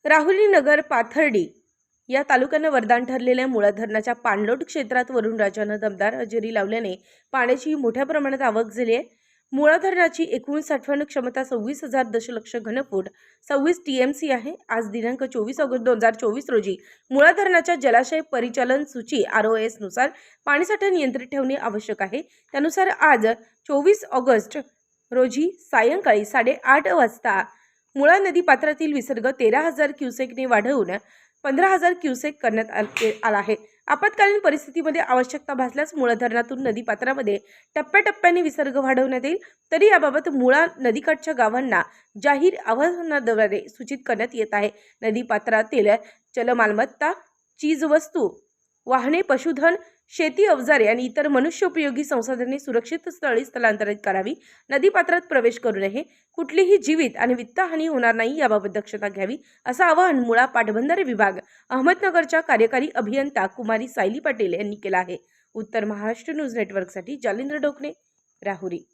राहुरी नगर पाथर्डी या तालुक्यानं वरदान ठरलेल्या मुळा धरणाच्या पाणलोट क्षेत्रात वरुणराजानं दमदार हजेरी लावल्याने पाण्याची मोठ्या प्रमाणात आवक झाली आहे। मुळा धरणाची एकूण साठवण क्षमता 26,000 दशलक्ष घनफूट 26 TMC आहे। आज दिनांक 24 ऑगस्ट 2024 रोजी मुळा धरणाच्या जलाशय परिचालन सूची ROS नुसार पाणीसाठा नियंत्रित ठेवणे आवश्यक आहे। त्यानुसार आज 24 ऑगस्ट रोजी सायंकाळी 8:30 वाजता मुळा नदी पात्रातील विसर्ग 13,000 क्युसेकने वाढवून 15,000 क्युसेक करण्यात आला आहे। आपत्कालीन परिस्थितीमध्ये आवश्यकता भासल्यास मुळा धरणातून नदी पात्रामध्ये टप्प्याटप्प्याने विसर्ग वाढवण्यात येईल। तरी याबाबत मुळा नदीकाठच्या गावांना जाहीर आवाहनाद्वारे सूचित करण्यात येत आहे। नदी पात्रातील चलमालमत्ता, चीजवस्तू, वाहने, पशुधन, शेती अवजारे आणि इतर मनुष्योपयोगी संसाधने सुरक्षित स्थळी स्थलांतरित करावी। नदीपात्रात प्रवेश करू नये, कुठलीही जीवित आणि वित्तहानी होणार नाही याबाबत दक्षता घ्यावी, असं आवाहन मुळा पाटबंधारे विभाग अहमदनगरच्या कार्यकारी अभियंता कुमारी सायली पाटील यांनी केलं आहे। उत्तर महाराष्ट्र न्यूज नेटवर्कसाठी जालिंदर डोकणे, राहुरी।